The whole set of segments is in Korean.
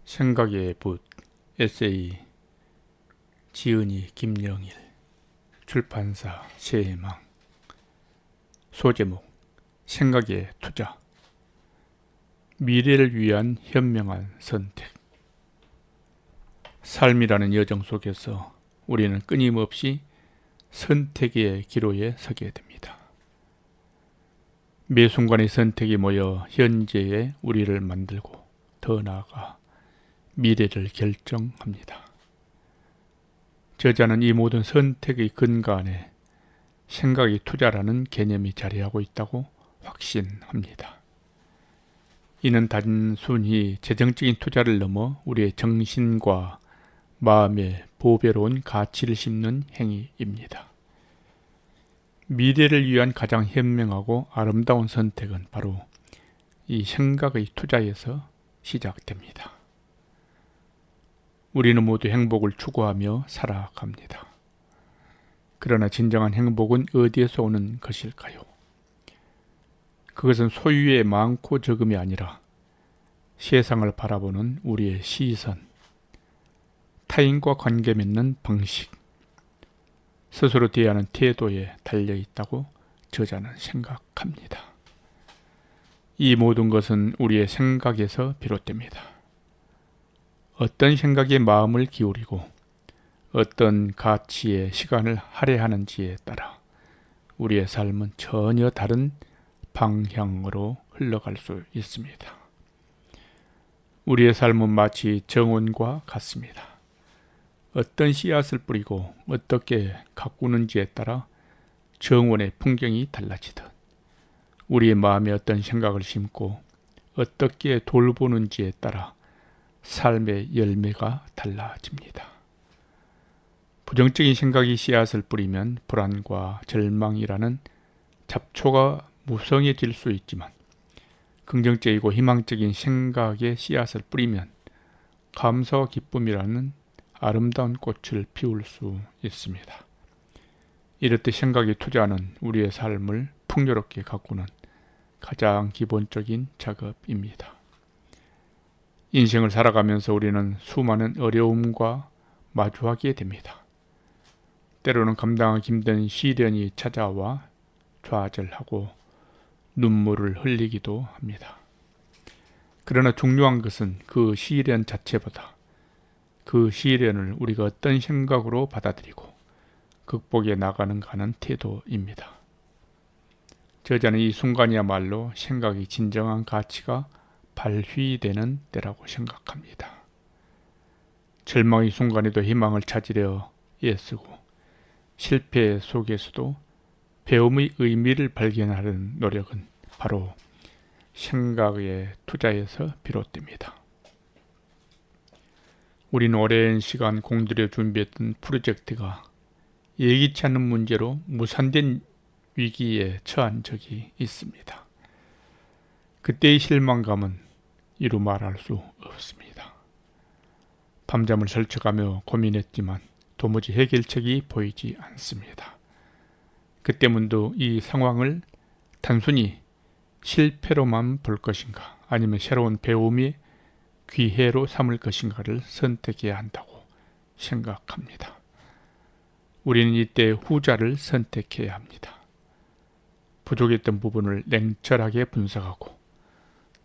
생각의 붓 에세이 지은이 김영일 출판사 세망 소제목 생각의 투자 미래를 위한 현명한 선택. 삶이라는 여정 속에서 우리는 끊임없이 선택의 기로에 서게 됩니다. 매 순간의 선택이 모여 현재의 우리를 만들고 더 나아가 미래를 결정합니다. 저자는 이 모든 선택의 근거 안에 생각의 투자라는 개념이 자리하고 있다고 확신합니다. 이는 단순히 재정적인 투자를 넘어 우리의 정신과 마음에 보배로운 가치를 심는 행위입니다. 미래를 위한 가장 현명하고 아름다운 선택은 바로 이 생각의 투자에서 시작됩니다. 우리는 모두 행복을 추구하며 살아갑니다. 그러나 진정한 행복은 어디에서 오는 것일까요? 그것은 소유의 많고 적음이 아니라 세상을 바라보는 우리의 시선, 타인과 관계 맺는 방식, 스스로 대하는 태도에 달려있다고 저자는 생각합니다. 이 모든 것은 우리의 생각에서 비롯됩니다. 어떤 생각에 마음을 기울이고 어떤 가치에 시간을 할애하는지에 따라 우리의 삶은 전혀 다른 방향으로 흘러갈 수 있습니다. 우리의 삶은 마치 정원과 같습니다. 어떤 씨앗을 뿌리고 어떻게 가꾸는지에 따라 정원의 풍경이 달라지듯 우리의 마음에 어떤 생각을 심고 어떻게 돌보는지에 따라 삶의 열매가 달라집니다. 부정적인 생각이 씨앗을 뿌리면 불안과 절망이라는 잡초가 무성해질 수 있지만 긍정적이고 희망적인 생각의 씨앗을 뿌리면 감사와 기쁨이라는 아름다운 꽃을 피울 수 있습니다. 이렇듯 생각의 투자는 우리의 삶을 풍요롭게 가꾸는 가장 기본적인 작업입니다. 인생을 살아가면서 우리는 수많은 어려움과 마주하게 됩니다. 때로는 감당하기 힘든 시련이 찾아와 좌절하고 눈물을 흘리기도 합니다. 그러나 중요한 것은 그 시련 자체보다 그 시련을 우리가 어떤 생각으로 받아들이고 극복해 나가는가 하는 태도입니다. 저자는 이 순간이야말로 생각의 진정한 가치가 발휘되는 때라고 생각합니다. 절망의 순간에도 희망을 찾으려 애쓰고 실패 속에서도 배움의 의미를 발견하는 노력은 바로 생각의 투자에서 비롯됩니다. 우리는 오랜 시간 공들여 준비했던 프로젝트가 예기치 않은 문제로 무산된 위기에 처한 적이 있습니다. 그때의 실망감은 이루 말할 수 없습니다. 밤잠을 설쳐가며 고민했지만 도무지 해결책이 보이지 않습니다. 그때 문득 이 상황을 단순히 실패로만 볼 것인가 아니면 새로운 배움의 기회로 삼을 것인가를 선택해야 한다고 생각합니다. 우리는 이때 후자를 선택해야 합니다. 부족했던 부분을 냉철하게 분석하고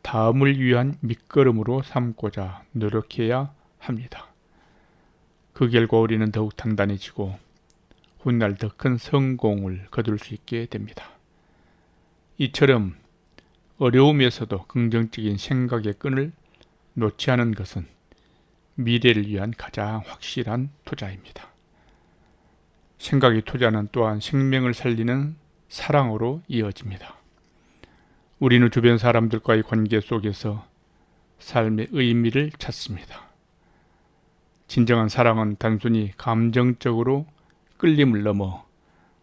다음을 위한 밑거름으로 삼고자 노력해야 합니다. 그 결과 우리는 더욱 단단해지고 훗날 더 큰 성공을 거둘 수 있게 됩니다. 이처럼 어려움에서도 긍정적인 생각의 끈을 놓지 않은 것은 미래를 위한 가장 확실한 투자입니다. 생각의 투자는 또한 생명을 살리는 사랑으로 이어집니다. 우리는 주변 사람들과의 관계 속에서 삶의 의미를 찾습니다. 진정한 사랑은 단순히 감정적으로 끌림을 넘어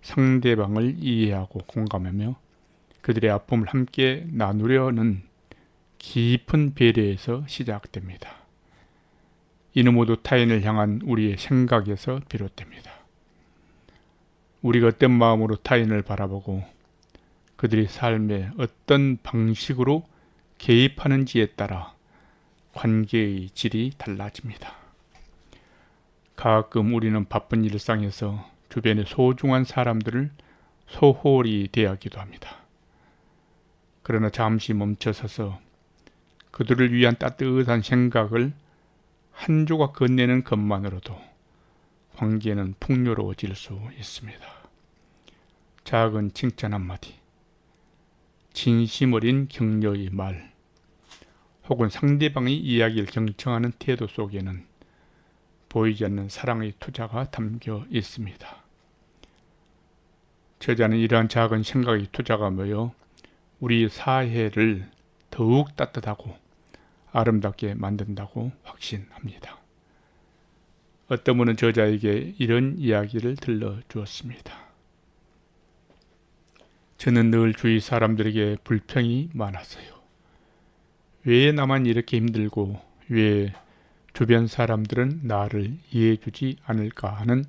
상대방을 이해하고 공감하며 그들의 아픔을 함께 나누려는 깊은 배려에서 시작됩니다. 이는 모두 타인을 향한 우리의 생각에서 비롯됩니다. 우리가 어떤 마음으로 타인을 바라보고 그들의 삶에 어떤 방식으로 개입하는지에 따라 관계의 질이 달라집니다. 가끔 우리는 바쁜 일상에서 주변의 소중한 사람들을 소홀히 대하기도 합니다. 그러나 잠시 멈춰서서 그들을 위한 따뜻한 생각을 한 조각 건네는 것만으로도 관계는 풍요로워질 수 있습니다. 작은 칭찬 한마디, 진심 어린 격려의 말, 혹은 상대방의 이야기를 경청하는 태도 속에는 보이지 않는 사랑의 투자가 담겨 있습니다. 저자는 이러한 작은 생각의 투자가 모여 우리 사회를 더욱 따뜻하고 아름답게 만든다고 확신합니다. 어떤 분은 저자에게 이런 이야기를 들려주었습니다. 저는 늘 주위 사람들에게 불평이 많았어요. 왜 나만 이렇게 힘들고 왜 주변 사람들은 나를 이해해주지 않을까 하는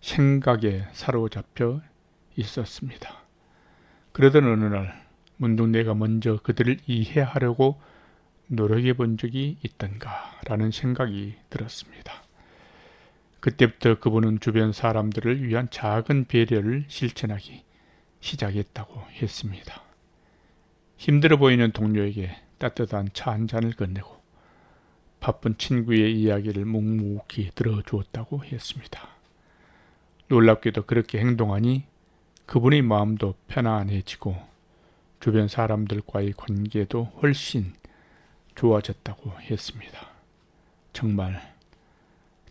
생각에 사로잡혀 있었습니다. 그러던 어느 날 문득 내가 먼저 그들을 이해하려고 노력해 본 적이 있던가 라는 생각이 들었습니다. 그때부터 그분은 주변 사람들을 위한 작은 배려를 실천하기 시작했다고 했습니다. 힘들어 보이는 동료에게 따뜻한 차 한 잔을 건네고 바쁜 친구의 이야기를 묵묵히 들어주었다고 했습니다. 놀랍게도 그렇게 행동하니 그분의 마음도 편안해지고 주변 사람들과의 관계도 훨씬 좋아졌다고 했습니다. 정말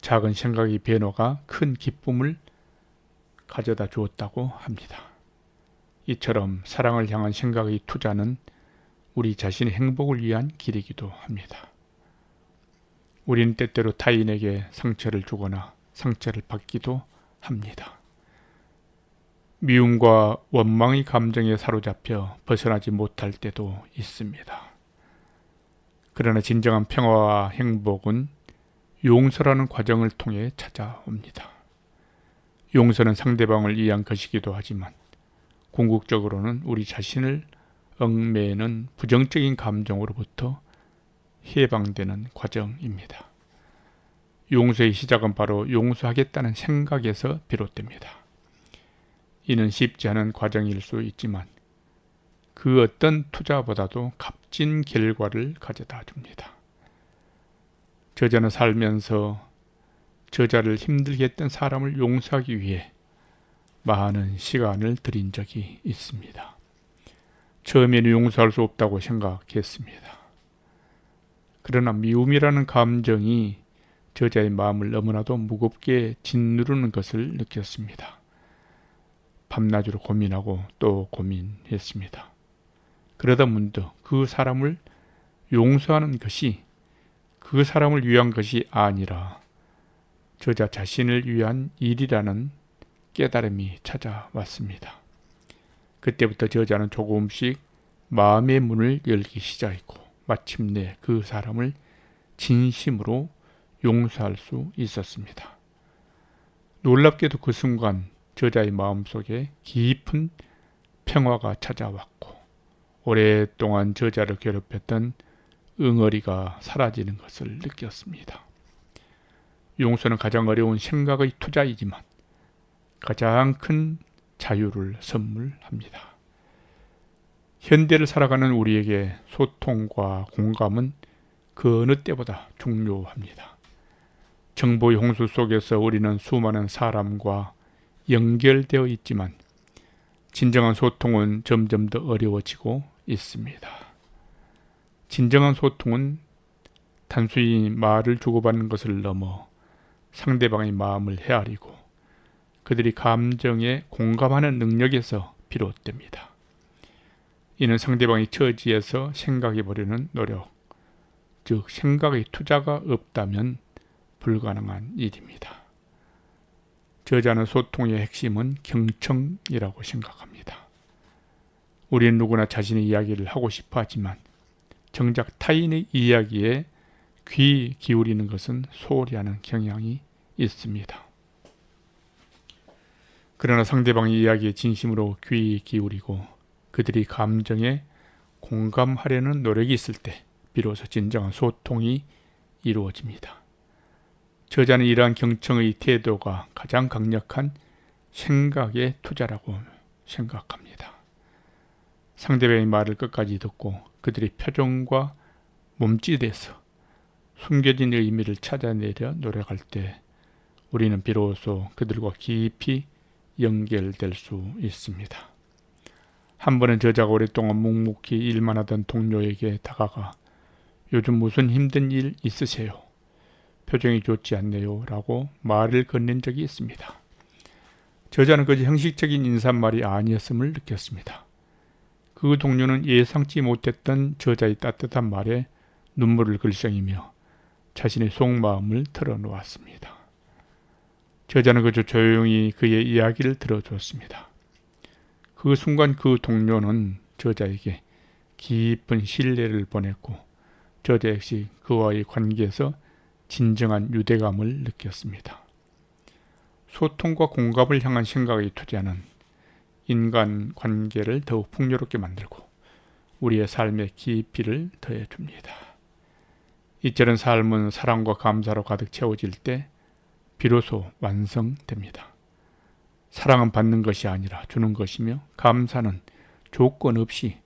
작은 생각의 변화가 큰 기쁨을 가져다 주었다고 합니다. 이처럼 사랑을 향한 생각의 투자는 우리 자신의 행복을 위한 길이기도 합니다. 우리는 때때로 타인에게 상처를 주거나 상처를 받기도 합니다. 미움과 원망의 감정에 사로잡혀 벗어나지 못할 때도 있습니다. 그러나 진정한 평화와 행복은 용서라는 과정을 통해 찾아옵니다. 용서는 상대방을 위한 것이기도 하지만 궁극적으로는 우리 자신을 얽매이는 부정적인 감정으로부터 해방되는 과정입니다. 용서의 시작은 바로 용서하겠다는 생각에서 비롯됩니다. 이는 쉽지 않은 과정일 수 있지만 그 어떤 투자보다도 값진 결과를 가져다 줍니다. 저자는 살면서 저자를 힘들게 했던 사람을 용서하기 위해 많은 시간을 들인 적이 있습니다. 처음에는 용서할 수 없다고 생각했습니다. 그러나 미움이라는 감정이 저자의 마음을 너무나도 무겁게 짓누르는 것을 느꼈습니다. 밤낮으로 고민하고 또 고민했습니다. 그러다 문득 그 사람을 용서하는 것이 그 사람을 위한 것이 아니라 저자 자신을 위한 일이라는 깨달음이 찾아왔습니다. 그때부터 저자는 조금씩 마음의 문을 열기 시작했고 마침내 그 사람을 진심으로 용서할 수 있었습니다. 놀랍게도 그 순간 저자의 마음속에 깊은 평화가 찾아왔고 오랫동안 저자를 괴롭혔던 응어리가 사라지는 것을 느꼈습니다. 용서는 가장 어려운 생각의 투자이지만 가장 큰 자유를 선물합니다. 현대를 살아가는 우리에게 소통과 공감은 그 어느 때보다 중요합니다. 정보의 홍수 속에서 우리는 수많은 사람과 연결되어 있지만 진정한 소통은 점점 더 어려워지고 있습니다. 진정한 소통은 단순히 말을 주고받는 것을 넘어 상대방의 마음을 헤아리고 그들이 감정에 공감하는 능력에서 비롯됩니다. 이는 상대방의 처지에서 생각해 보려는 노력, 즉 생각의 투자가 없다면 불가능한 일입니다. 저자는 소통의 핵심은 경청이라고 생각합니다. 우리는 누구나 자신의 이야기를 하고 싶어 하지만 정작 타인의 이야기에 귀 기울이는 것은 소홀히 하는 경향이 있습니다. 그러나 상대방의 이야기에 진심으로 귀 기울이고 그들이 감정에 공감하려는 노력이 있을 때 비로소 진정한 소통이 이루어집니다. 저자는 이러한 경청의 태도가 가장 강력한 생각의 투자라고 생각합니다. 상대방의 말을 끝까지 듣고 그들의 표정과 몸짓에서 숨겨진 의미를 찾아내려 노력할 때 우리는 비로소 그들과 깊이 연결될 수 있습니다. 한 번은 저자가 오랫동안 묵묵히 일만 하던 동료에게 다가가 요즘 무슨 힘든 일 있으세요? 표정이 좋지 않네요 라고 말을 건넨 적이 있습니다. 저자는 그저 형식적인 인사말이 아니었음을 느꼈습니다. 그 동료는 예상치 못했던 저자의 따뜻한 말에 눈물을 글썽이며 자신의 속마음을 털어놓았습니다. 저자는 그저 조용히 그의 이야기를 들어줬습니다. 그 순간 그 동료는 저자에게 깊은 신뢰를 보냈고 저자 역시 그와의 관계에서 진정한 유대감을 느꼈습니다. 소통과 공감을 향한 생각의 투자는 인간 관계를 더욱 풍요롭게 만들고 우리의 삶의 깊이를 더해줍니다. 이처럼 삶은 사랑과 감사로 가득 채워질 때 비로소 완성됩니다. 사랑은 받는 것이 아니라 주는 것이며 감사는 조건 없이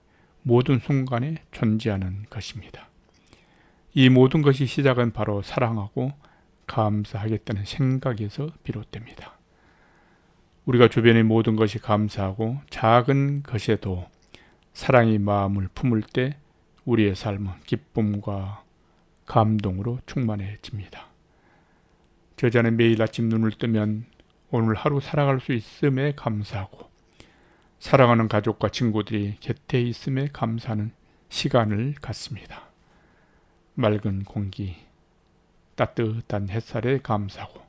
모든 순간에 존재하는 것입니다. 이 모든 것이 시작은 바로 사랑하고 감사하겠다는 생각에서 비롯됩니다. 우리가 주변의 모든 것이 감사하고 작은 것에도 사랑의 마음을 품을 때 우리의 삶은 기쁨과 감동으로 충만해집니다. 저자는 매일 아침 눈을 뜨면 오늘 하루 살아갈 수 있음에 감사하고 사랑하는 가족과 친구들이 곁에 있음에 감사하는 시간을 갖습니다. 맑은 공기, 따뜻한 햇살에 감사하고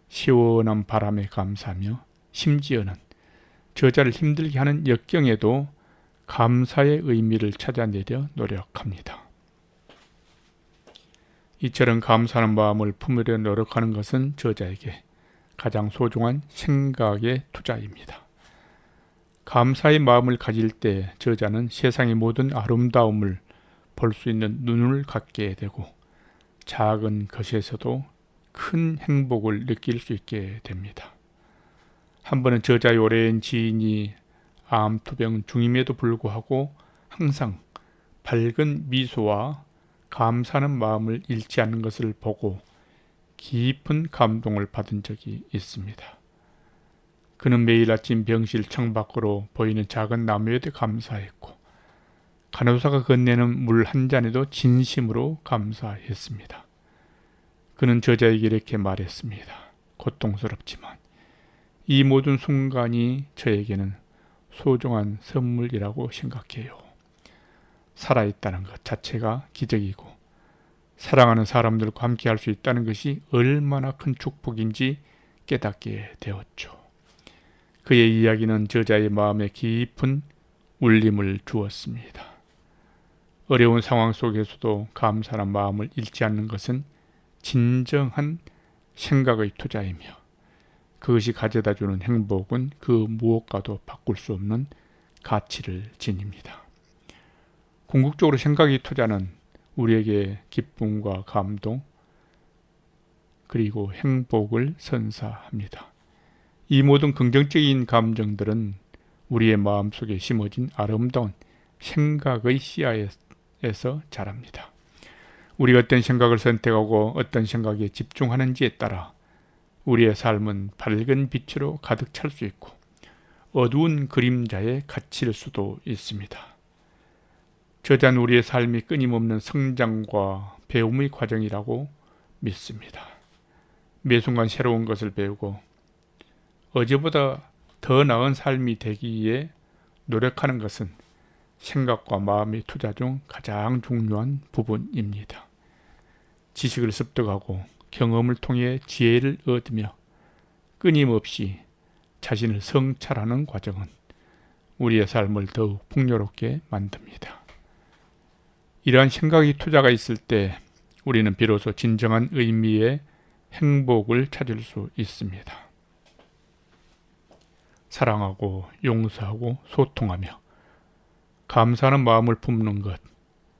시원한 바람에 감사하며 심지어는 저자를 힘들게 하는 역경에도 감사의 의미를 찾아내려 노력합니다. 이처럼 감사하는 마음을 품으려 노력하는 것은 저자에게 가장 소중한 생각의 투자입니다. 감사의 마음을 가질 때 저자는 세상의 모든 아름다움을 볼 수 있는 눈을 갖게 되고 작은 것에서도 큰 행복을 느낄 수 있게 됩니다. 한 번은 저자의 오랜 지인이 암투병 중임에도 불구하고 항상 밝은 미소와 감사하는 마음을 잃지 않는 것을 보고 깊은 감동을 받은 적이 있습니다. 그는 매일 아침 병실 창밖으로 보이는 작은 나무에도 감사했고 간호사가 건네는 물 한 잔에도 진심으로 감사했습니다. 그는 저자에게 이렇게 말했습니다. 고통스럽지만 이 모든 순간이 저에게는 소중한 선물이라고 생각해요. 살아있다는 것 자체가 기적이고 사랑하는 사람들과 함께 할 수 있다는 것이 얼마나 큰 축복인지 깨닫게 되었죠. 그의 이야기는 저자의 마음에 깊은 울림을 주었습니다. 어려운 상황 속에서도 감사한 마음을 잃지 않는 것은 진정한 생각의 투자이며 그것이 가져다주는 행복은 그 무엇과도 바꿀 수 없는 가치를 지닙니다. 궁극적으로 생각의 투자는 우리에게 기쁨과 감동 그리고 행복을 선사합니다. 이 모든 긍정적인 감정들은 우리의 마음속에 심어진 아름다운 생각의 씨앗에서 자랍니다. 우리가 어떤 생각을 선택하고 어떤 생각에 집중하는지에 따라 우리의 삶은 밝은 빛으로 가득 찰 수 있고 어두운 그림자에 갇힐 수도 있습니다. 저자는 우리의 삶이 끊임없는 성장과 배움의 과정이라고 믿습니다. 매 순간 새로운 것을 배우고 어제보다 더 나은 삶이 되기 위해 노력하는 것은 생각과 마음의 투자 중 가장 중요한 부분입니다. 지식을 습득하고 경험을 통해 지혜를 얻으며 끊임없이 자신을 성찰하는 과정은 우리의 삶을 더욱 풍요롭게 만듭니다. 이러한 생각의 투자가 있을 때 우리는 비로소 진정한 의미의 행복을 찾을 수 있습니다. 사랑하고 용서하고 소통하며 감사하는 마음을 품는 것,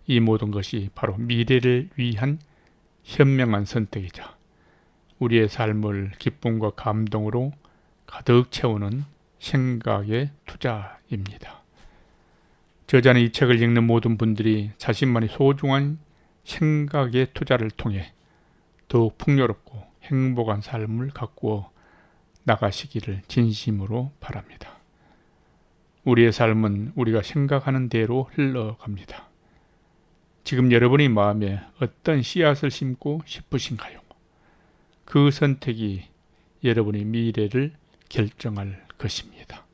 이 모든 것이 바로 미래를 위한 현명한 선택이자 우리의 삶을 기쁨과 감동으로 가득 채우는 생각의 투자입니다. 저자는 이 책을 읽는 모든 분들이 자신만의 소중한 생각의 투자를 통해 더욱 풍요롭고 행복한 삶을 가꾸어 나가시기를 진심으로 바랍니다. 우리의 삶은 우리가 생각하는 대로 흘러갑니다. 지금 여러분의 마음에 어떤 씨앗을 심고 싶으신가요? 그 선택이 여러분의 미래를 결정할 것입니다.